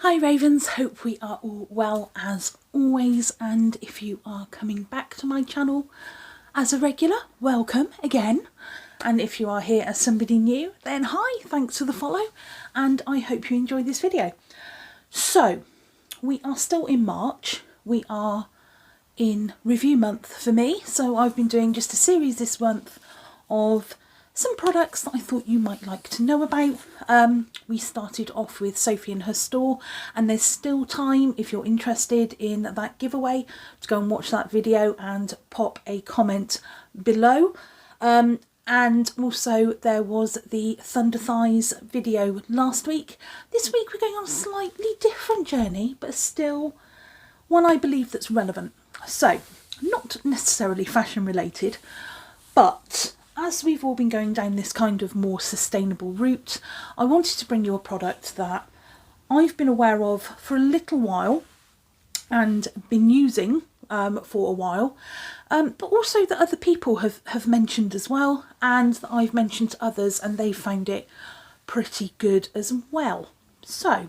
Hi Ravens, hope we are all well as always, and if you are coming back to my channel as a regular, welcome again, and if you are here as somebody new, then hi, thanks for the follow, and I hope you enjoy this video. So we are still in March, we are in review month for me, so I've been doing just a series this month of some products that I thought you might like to know about. We started off with Sophie and her store, and there's still time if you're interested in that giveaway to go and watch that video and pop a comment below. And also there was the Thunder Thighs video last week. This week we're going on a slightly different journey, but still one I believe that's relevant. So, not necessarily fashion related, but as we've all been going down this kind of more sustainable route, I wanted to bring you a product that I've been aware of for a little while and been using for a while, but also that other people have mentioned as well, and that I've mentioned to others and they found it pretty good as well. So,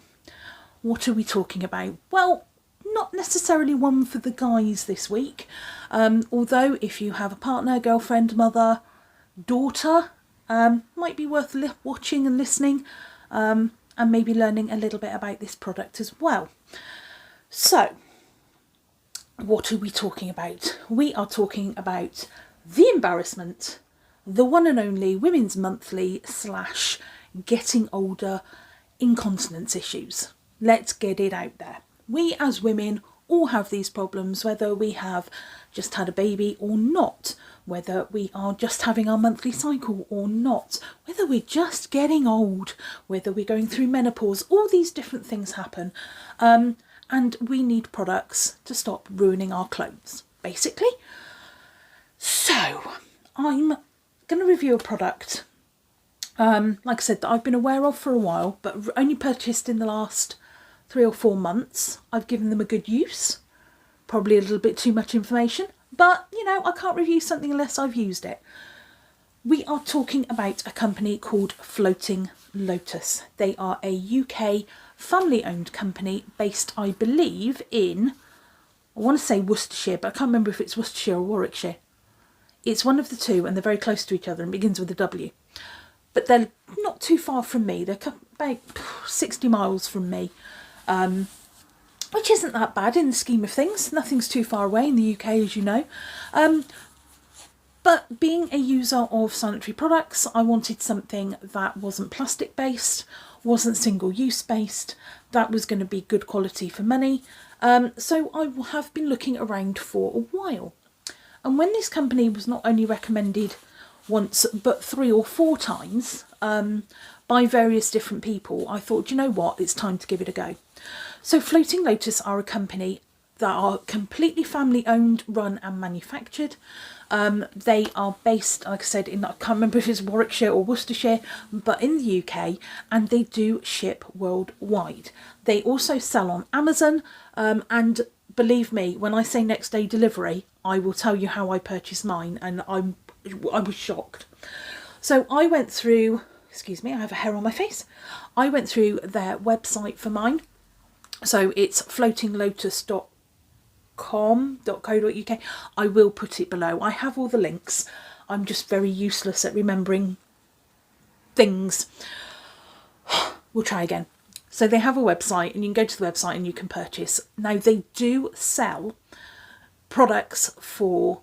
what are we talking about? Well, not necessarily one for the guys this week, although if you have a partner, girlfriend, mother, daughter, might be worth watching and listening, and maybe learning a little bit about this product as well. So, what are we talking about? We are talking about The Embarrassment, the one and only Women's Monthly / getting older incontinence issues. Let's get it out there. We as women all have these problems, whether we have just had a baby or not, whether we are just having our monthly cycle or not, whether we're just getting old, whether we're going through menopause. All these different things happen, and we need products to stop ruining our clothes, basically. So I'm going to review a product, like I said, that I've been aware of for a while, but only purchased in the last 3 or 4 months. I've given them a good use, probably a little bit too much information, but you know, I can't review something unless I've used it. We are talking about a company called Floating Lotus. They are a UK family-owned company based, I believe, in, I want to say Worcestershire, but I can't remember if it's Worcestershire or Warwickshire. It's one of the two, and they're very close to each other and begins with a W. But they're not too far from me. They're about 60 miles from me. Which isn't that bad in the scheme of things. Nothing's too far away in the UK, as you know. But being a user of sanitary products, I wanted something that wasn't plastic based, wasn't single use based, that was going to be good quality for money. So I have been looking around for a while. And when this company was not only recommended once, but 3 or 4 times by various different people, I thought, you know what, it's time to give it a go. So Floating Lotus are a company that are completely family owned, run and manufactured. They are based, like I said, in, I can't remember if it's Warwickshire or Worcestershire, but in the UK, and they do ship worldwide. They also sell on Amazon, and believe me, when I say next day delivery, I will tell you how I purchased mine, and I was shocked. So I went through, excuse me, I have a hair on my face. I went through their website for mine. So it's floatinglotus.com.co.uk. I will put it below. I have all the links. I'm just very useless at remembering things. We'll try again. So they have a website, and you can go to the website and you can purchase. Now they do sell products for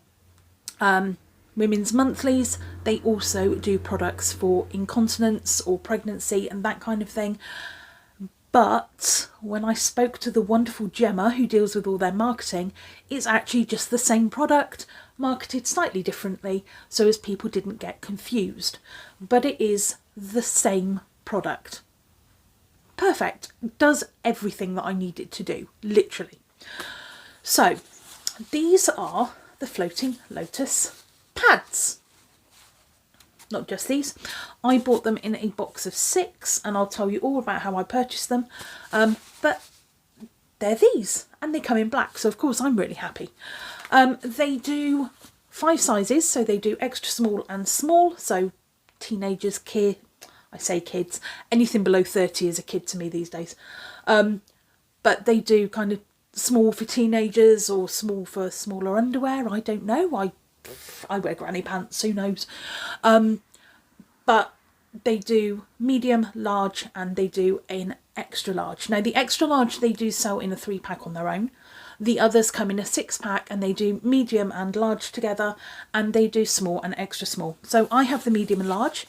women's monthlies. They also do products for incontinence or pregnancy and that kind of thing. But when I spoke to the wonderful Gemma, who deals with all their marketing, it's actually just the same product, marketed slightly differently, so as people didn't get confused. But it is the same product. Perfect. It does everything that I need it to do, literally. So, these are the Floating Lotus pads. Not just these. I bought them in a box of 6, and I'll tell you all about how I purchased them. But they're these, and they come in black, so of course I'm really happy. They do 5 sizes, so they do extra small and small, so teenagers, I say kids, anything below 30 is a kid to me these days. but they do kind of small for teenagers or small for smaller underwear. I don't know. I wear granny pants, who knows? But they do medium, large, and they do an extra large. Now the extra large they do sell in a 3-pack on their own. The others come in a 6-pack, and they do medium and large together, and they do small and extra small. So I have the medium and large.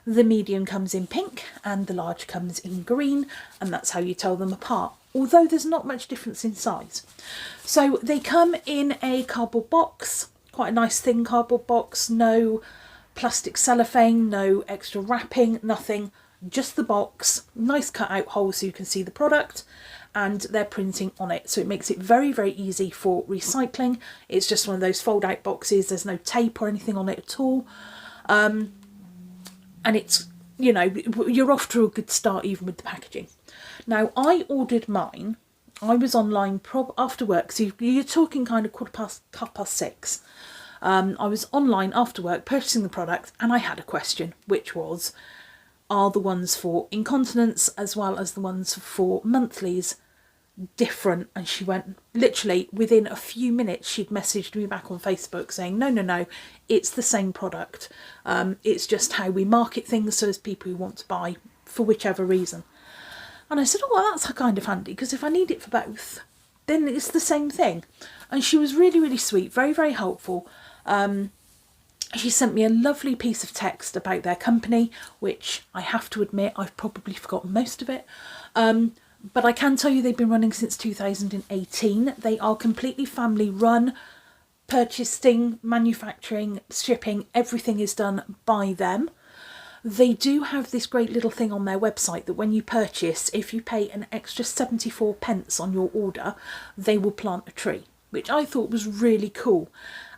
The medium comes in pink and the large comes in green, and that's how you tell them apart, although there's not much difference in size. So they come in a cardboard box, quite a nice thin cardboard box, no plastic cellophane, no extra wrapping, nothing, just the box, nice cut out hole so you can see the product, and they're printing on it, so it makes it very, very easy for recycling. It's just one of those fold out boxes, there's no tape or anything on it at all, and it's, you know, you're off to a good start even with the packaging. Now I ordered mine, I was online after work, so you're talking kind of 6:15. I was online after work purchasing the product, and I had a question, which was, are the ones for incontinence as well as the ones for monthlies different? And she went, literally within a few minutes she'd messaged me back on Facebook saying no, it's the same product, it's just how we market things so as people who want to buy for whichever reason. And I said, oh well, that's kind of handy, because if I need it for both then it's the same thing. And she was really, really sweet, very, very helpful. She sent me a lovely piece of text about their company, which I have to admit I've probably forgotten most of it. But I can tell you they've been running since 2018. They are completely family run. Purchasing, manufacturing, shipping, everything is done by them. They do have this great little thing on their website that when you purchase, if you pay an extra 74 pence on your order, they will plant a tree, which I thought was really cool.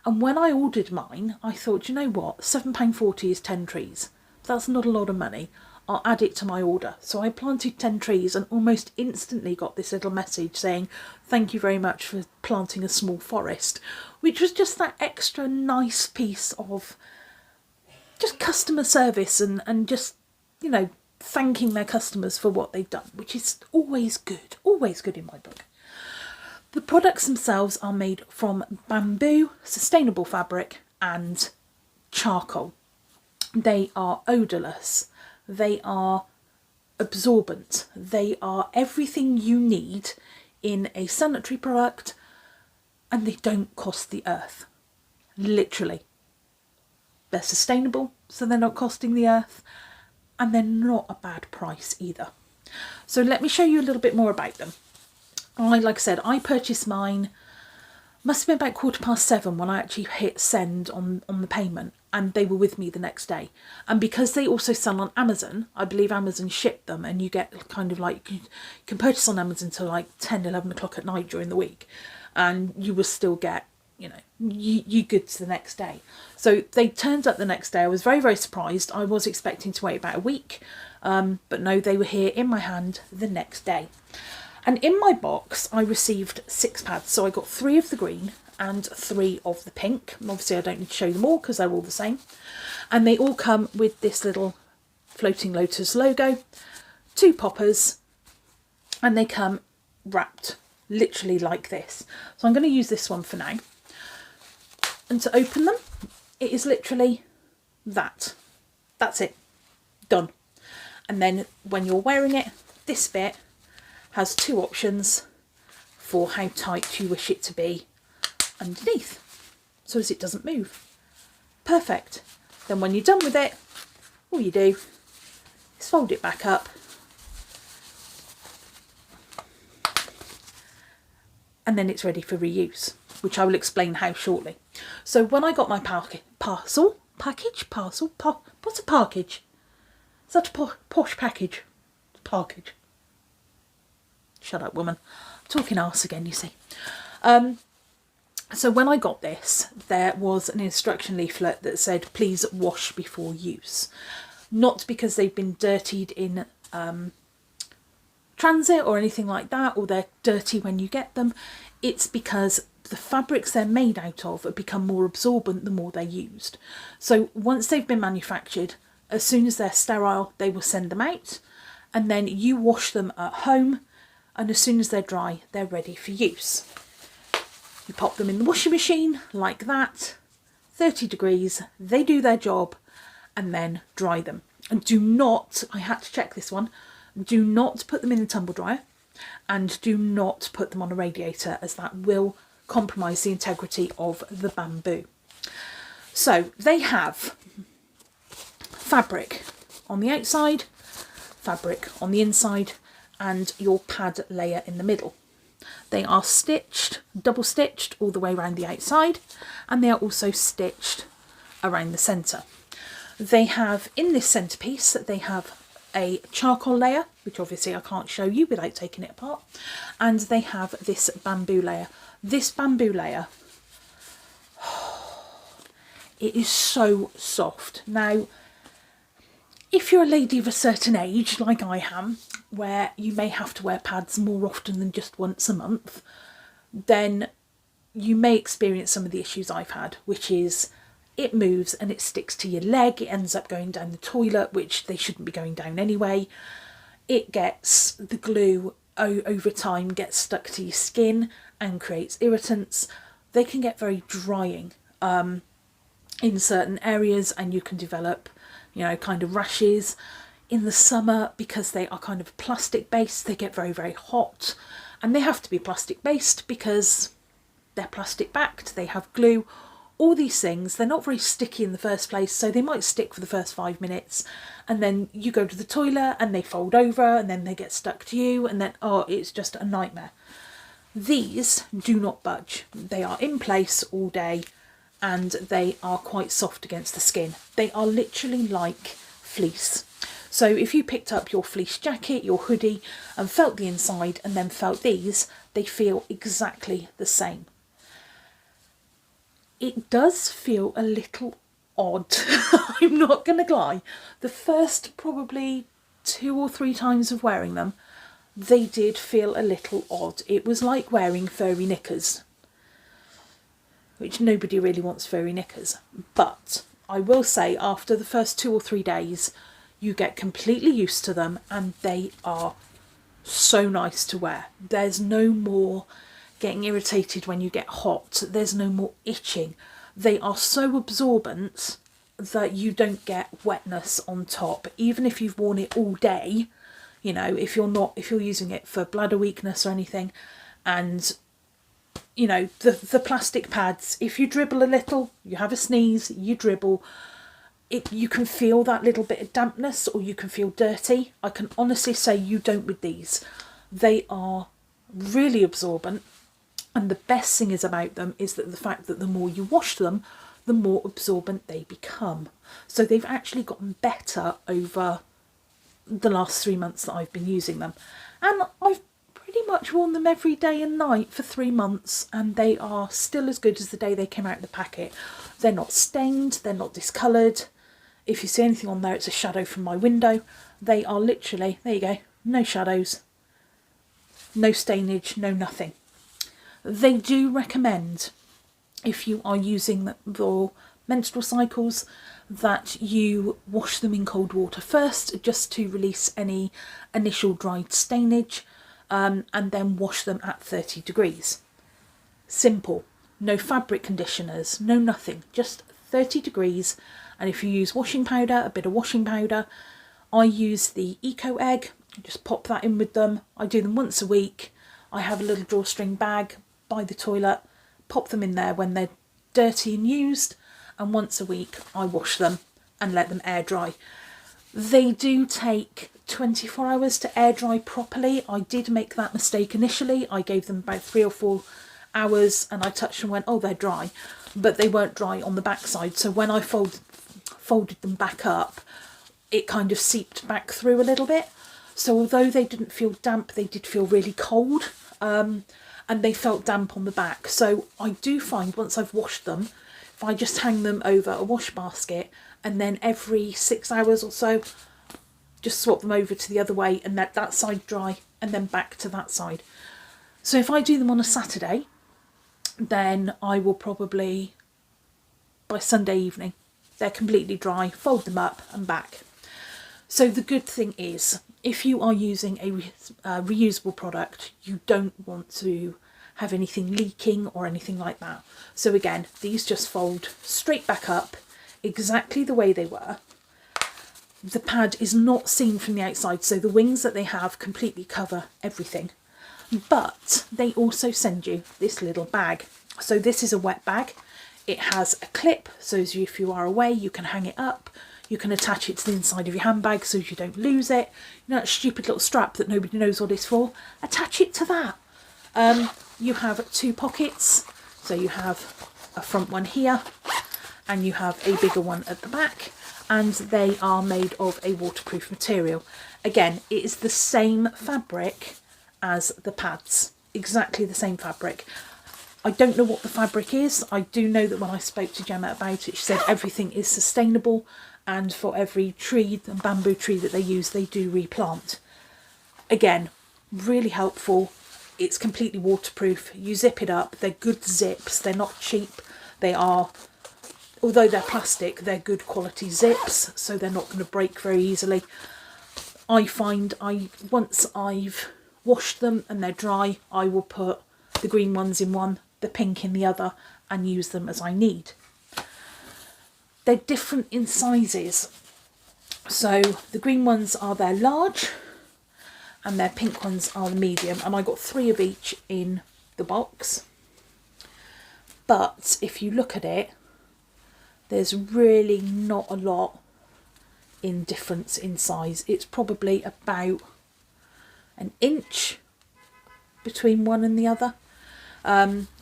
And when I ordered mine, I thought, you know what, £7.40 is 10 trees. That's not a lot of money. I'll add it to my order. So I planted 10 trees and almost instantly got this little message saying, thank you very much for planting a small forest, which was just that extra nice piece of just customer service and just, you know, thanking their customers for what they've done, which is always good in my book. The products themselves are made from bamboo, sustainable fabric and charcoal. They are odourless, they are absorbent, they are everything you need in a sanitary product, and they don't cost the earth. Literally. They're sustainable, so they're not costing the earth, and they're not a bad price either. So let me show you a little bit more about them. Like I said, I purchased mine, must have been about 7:15 when I actually hit send on the payment, and they were with me the next day. And because they also sell on Amazon, I believe Amazon shipped them, and you get kind of like, you can purchase on Amazon till like 10, 11 o'clock at night during the week, and you will still get, you know, you goods the next day. So they turned up the next day. I was very, very surprised. I was expecting to wait about a week, but no, they were here in my hand the next day. And in my box, I received 6 pads. So I got 3 of the green and 3 of the pink. And obviously, I don't need to show them all because they're all the same. And they all come with this little Floating Lotus logo, 2 poppers, and they come wrapped literally like this. So I'm going to use this one for now. And to open them, it is literally that. That's it. Done. And then when you're wearing it, this bit has 2 options for how tight you wish it to be underneath, so as it doesn't move. Perfect. Then when you're done with it, all you do is fold it back up and then it's ready for reuse, which I will explain how shortly. So when I got my package? What's a package? Is that a posh package? Package. Shut up, woman. I'm talking arse again, you see. So when I got this, there was an instruction leaflet that said, please wash before use. Not because they've been dirtied in transit or anything like that, or they're dirty when you get them. It's because the fabrics they're made out of have become more absorbent the more they're used. So once they've been manufactured, as soon as they're sterile, they will send them out, and then you wash them at home and as soon as they're dry, they're ready for use. You pop them in the washing machine like that, 30 degrees, they do their job, and then dry them. And do not, I had to check this one, do not put them in the tumble dryer, and do not put them on a radiator, as that will compromise the integrity of the bamboo. So they have fabric on the outside, fabric on the inside, and your pad layer in the middle. They are stitched, double stitched all the way around the outside, and they are also stitched around the centre. They have, in this centrepiece, they have a charcoal layer, which obviously I can't show you without taking it apart, and they have this bamboo layer. This bamboo layer, it is so soft. Now, if you're a lady of a certain age, like I am, where you may have to wear pads more often than just once a month, then you may experience some of the issues I've had, which is it moves and it sticks to your leg, it ends up going down the toilet, which they shouldn't be going down anyway. It gets, the glue over time gets stuck to your skin and creates irritants. They can get very drying in certain areas, and you can develop, you know, kind of rashes. In the summer, because they are kind of plastic based, they get very, very hot, and they have to be plastic based because they're plastic backed, they have glue, all these things. They're not very sticky in the first place, so they might stick for the first 5 minutes, and then you go to the toilet and they fold over and then they get stuck to you, and then, oh, it's just a nightmare. These do not budge. They are in place all day, and they are quite soft against the skin. They are literally like fleece. So if you picked up your fleece jacket, your hoodie, and felt the inside and then felt these, they feel exactly the same. It does feel a little odd, I'm not going to lie. The first probably 2 or 3 times of wearing them, they did feel a little odd. It was like wearing furry knickers, which nobody really wants furry knickers. But I will say, after the first 2 or 3 days, you get completely used to them, and they are so nice to wear. There's no more getting irritated when you get hot. There's no more itching. They are so absorbent that you don't get wetness on top. Even if you've worn it all day, you know, if you're using it for bladder weakness or anything, and you know, the plastic pads, if you dribble a little, you have a sneeze, you dribble, you can feel that little bit of dampness, or you can feel dirty. I can honestly say you don't with these. They are really absorbent, and the best thing is about them is that the fact that the more you wash them, the more absorbent they become. So they've actually gotten better over the last 3 months that I've been using them, and I've pretty much worn them every day and night for 3 months, and they are still as good as the day they came out of the packet. They're not stained, they're not discoloured. If you see anything on there, it's a shadow from my window. They are literally, there you go, no shadows, no stainage, no nothing. They do recommend, if you are using your menstrual cycles, that you wash them in cold water first, just to release any initial dried stainage, and then wash them at 30 degrees. Simple. No fabric conditioners, no nothing, just 30 degrees. And if you use washing powder, a bit of washing powder, I use the Eco Egg, just pop that in with them. I do them once a week. I have a little drawstring bag by the toilet, pop them in there when they're dirty and used, and once a week I wash them and let them air dry. They do take 24 hours to air dry properly. I did make that mistake initially. I gave them about 3 or 4 hours and I touched them and went, oh, they're dry, but they weren't dry on the backside. So when I folded them back up, it kind of seeped back through a little bit. So although they didn't feel damp, they did feel really cold, and they felt damp on the back. So I do find once I've washed them, if I just hang them over a wash basket, and then every 6 hours or so, just swap them over to the other way and let that side dry, and then back to that side. So if I do them on a Saturday, then I will probably, by Sunday evening, they're completely dry, fold them up and back. So the good thing is, if you are using a reusable product, you don't want to have anything leaking or anything like that. So again, these just fold straight back up exactly the way they were. The pad is not seen from the outside, so the wings that they have completely cover everything. But they also send you this little bag. So this is a wet bag. It has a clip, so as if you are away, you can hang it up. You can attach it to the inside of your handbag so you don't lose it. You know that stupid little strap that nobody knows what it's for? Attach it to that. You have 2 pockets. So you have a front one here and you have a bigger one at the back, and they are made of a waterproof material. Again, it is the same fabric as the pads, exactly the same fabric. I don't know what the fabric is. I do know that when I spoke to Gemma about it, she said everything is sustainable, and for every tree and bamboo tree that they use, they do replant. Again, really helpful. It's completely waterproof. You zip it up. They're good zips. They're not cheap. They are, although they're plastic, they're good quality zips, so they're not going to break very easily. I find once I've washed them and they're dry, I will put the green ones in one, the pink in the other, and use them as I need. They're different in sizes. So the green ones are their large and their pink ones are the medium, and I got 3 of each in the box. But if you look at it, there's really not a lot in difference in size. It's probably about an inch between one and the other.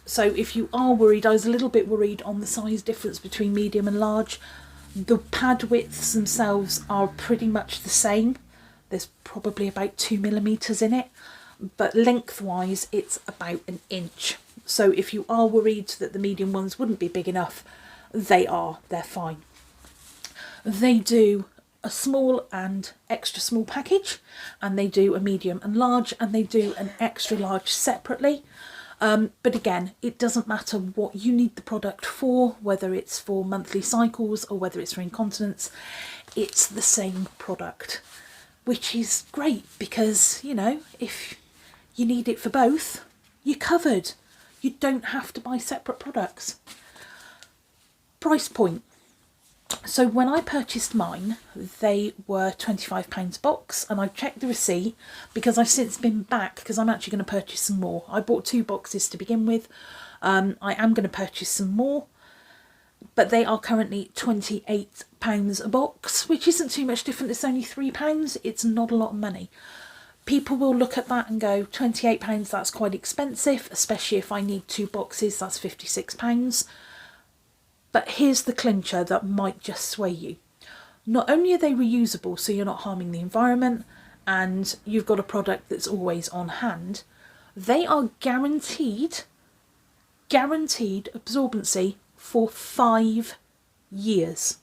So if you are worried, I was a little bit worried on the size difference between medium and large. The pad widths themselves are pretty much the same. There's probably about 2mm in it, but lengthwise it's about an inch. So if you are worried that the medium ones wouldn't be big enough, they're fine. They do a small and extra small package, and they do a medium and large, and they do an extra large separately. But again, it doesn't matter what you need the product for, whether it's for monthly cycles or whether it's for incontinence, it's the same product, which is great because, you know, if you need it for both, you're covered. You don't have to buy separate products. Price point. So when I purchased mine, they were £25 a box, and I've checked the receipt because I've since been back because I'm actually going to purchase some more. I bought 2 boxes to begin with. I am going to purchase some more, but they are currently £28 a box, which isn't too much different. It's only £3. It's not a lot of money. People will look at that and go, £28, that's quite expensive, especially if I need 2 boxes, that's £56. But here's the clincher that might just sway you. Not only are they reusable, so you're not harming the environment, and you've got a product that's always on hand, they are guaranteed absorbency for 5 years.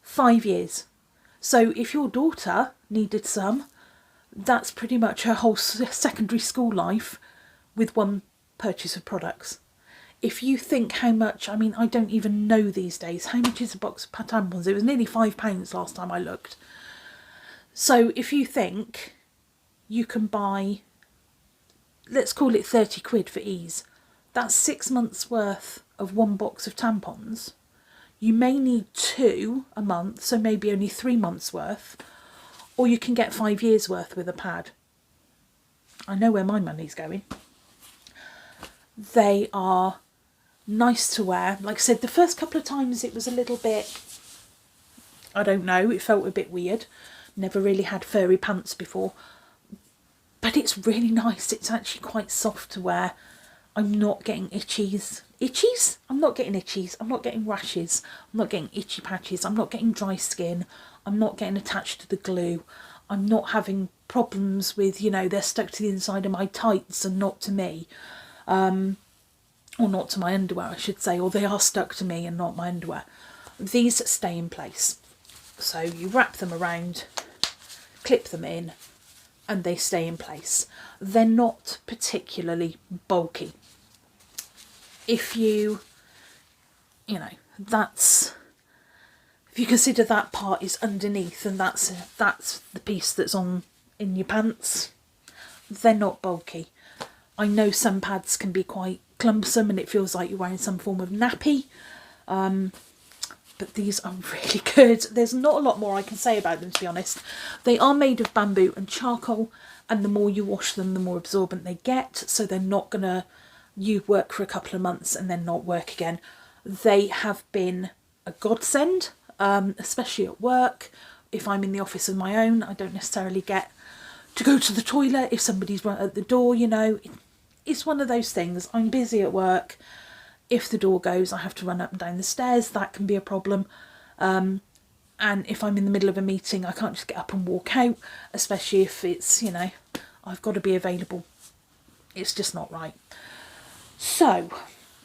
5 years. So if your daughter needed some, that's pretty much her whole secondary school life with one purchase of products. If you think how much, I mean, I don't even know these days, how much is a box of tampons? It was nearly £5 last time I looked. So if you think you can buy, let's call it 30 quid for ease, that's 6 months worth of one box of tampons. You may need 2 a month, so maybe only 3 months worth, or you can get 5 years worth with a pad. I know where my money's going. They are nice to wear. Like I said, the first couple of times it was a little bit, I don't know, it felt a bit weird. Never really had furry pants before, but it's really nice. It's actually quite soft to wear. I'm not getting itchies. Itchies? I'm not getting itchies. I'm not getting rashes. I'm not getting itchy patches. I'm not getting dry skin. I'm not getting attached to the glue. I'm not having problems with, you know, they're stuck to the inside of my tights and not to me. Or not to my underwear, I should say, or they are stuck to me and not my underwear. These stay in place. So you wrap them around, clip them in, and they stay in place. They're not particularly bulky. If you know, that's if you consider that part is underneath and that's the piece that's on in your pants, they're not bulky. I know some pads can be quite clumsome and it feels like you're wearing some form of nappy, but these are really good. There's not a lot more I can say about them, to be honest. They are made of bamboo and charcoal, and the more you wash them, the more absorbent they get, so they're not gonna work for a couple of months and then not work again. They have been a godsend, especially at work. If I'm in the office of my own, I don't necessarily get to go to the toilet if somebody's right at the door, you know. It's one of those things. I'm busy at work. If the door goes, I have to run up and down the stairs. That can be a problem. And if I'm in the middle of a meeting, I can't just get up and walk out, especially if it's, you know, I've got to be available. It's just not right. So,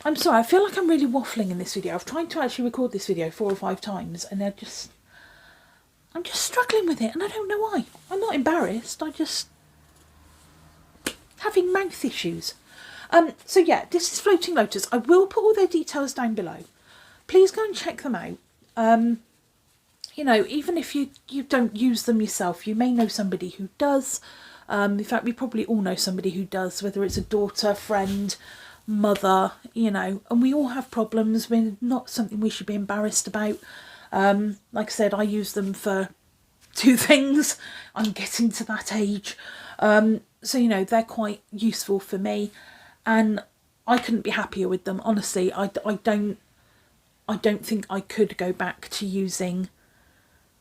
I'm sorry, I feel like I'm really waffling in this video. I've tried to actually record this video 4 or 5 times and I'm just struggling with it and I don't know why. I'm not embarrassed, I just having mouth issues. So yeah, this is Floating Lotus. I will put all their details down below. Please go and check them out. You know, even if you don't use them yourself, you may know somebody who does. In fact, we probably all know somebody who does, whether it's a daughter, friend, mother, you know, and we all have problems. We're not something we should be embarrassed about. Like I said, I use them for 2 things. I'm getting to that age. So, you know, they're quite useful for me and I couldn't be happier with them. Honestly, I don't think I could go back to using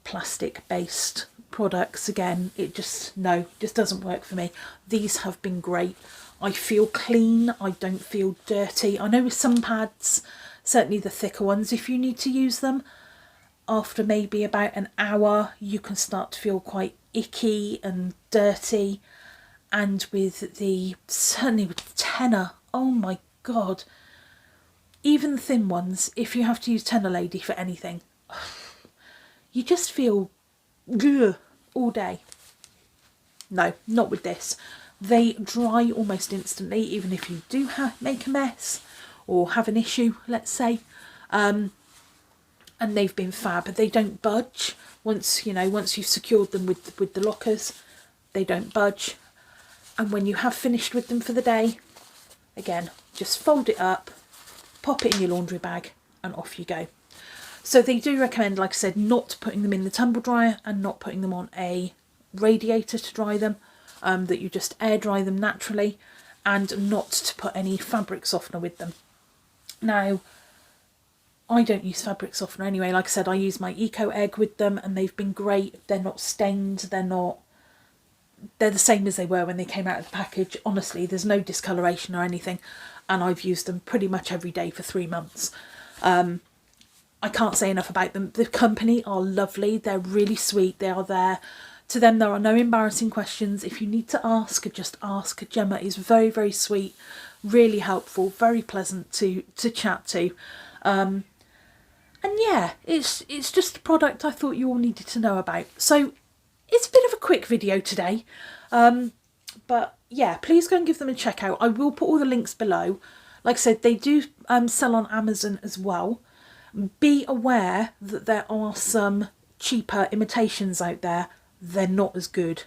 plastic based products again. It just doesn't work for me. These have been great. I feel clean. I don't feel dirty. I know with some pads, certainly the thicker ones, if you need to use them after maybe about an hour, you can start to feel quite icky and dirty. And certainly with the tenor, oh my God, even the thin ones, if you have to use Tenor Lady for anything, you just feel ugh all day. No, not with this. They dry almost instantly, even if you do make a mess or have an issue, let's say. And they've been fab. They don't budge. Once you've secured them with the lockers, they don't budge. And when you have finished with them for the day, again, just fold it up, pop it in your laundry bag and off you go. So they do recommend, like I said, not putting them in the tumble dryer and not putting them on a radiator to dry them, that you just air dry them naturally, and not to put any fabric softener with them. Now, I don't use fabric softener anyway. Like I said, I use my Eco Egg with them and they've been great. They're not stained, they're the same as they were when they came out of the package. Honestly, there's no discoloration or anything, and I've used them pretty much every day for 3 months. I can't say enough about them. The company are lovely. They're really sweet. They are there. To them, there are no embarrassing questions. If you need to ask, just ask. Gemma is very, very sweet, really helpful, very pleasant to chat to. And yeah, it's just a product I thought you all needed to know about. So it's a bit of a quick video today, but yeah, please go and give them a check out. I will put all the links below. Like I said, they do sell on Amazon as well. Be aware that there are some cheaper imitations out there. They're not as good.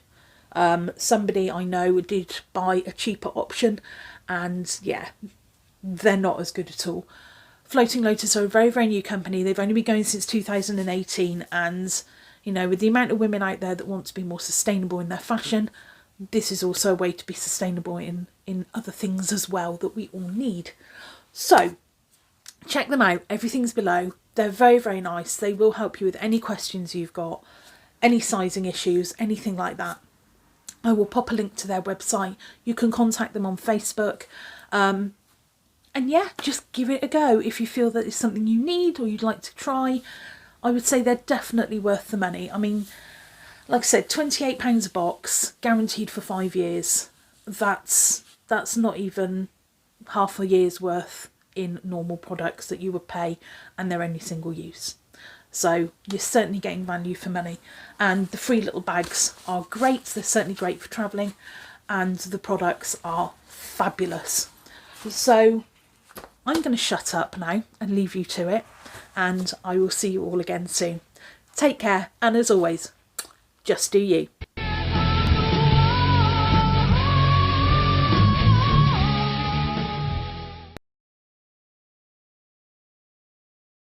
Somebody I know did buy a cheaper option and yeah, they're not as good at all. Floating Lotus are a very, very new company. They've only been going since 2018 and you know, with the amount of women out there that want to be more sustainable in their fashion, this is also a way to be sustainable in other things as well that we all need. So check them out. Everything's below. They're very, very nice. They will help you with any questions you've got, any sizing issues, anything like that. I will pop a link to their website. You can contact them on Facebook. And yeah, just give it a go. If you feel that it's something you need or you'd like to try, I would say they're definitely worth the money. I mean, like I said, £28 a box, guaranteed for 5 years. That's not even half a year's worth in normal products that you would pay, and they're only single use. So you're certainly getting value for money. And the free little bags are great. They're certainly great for travelling, and the products are fabulous. So I'm going to shut up now and leave you to it, and I will see you all again soon. take care, and as always, just do you.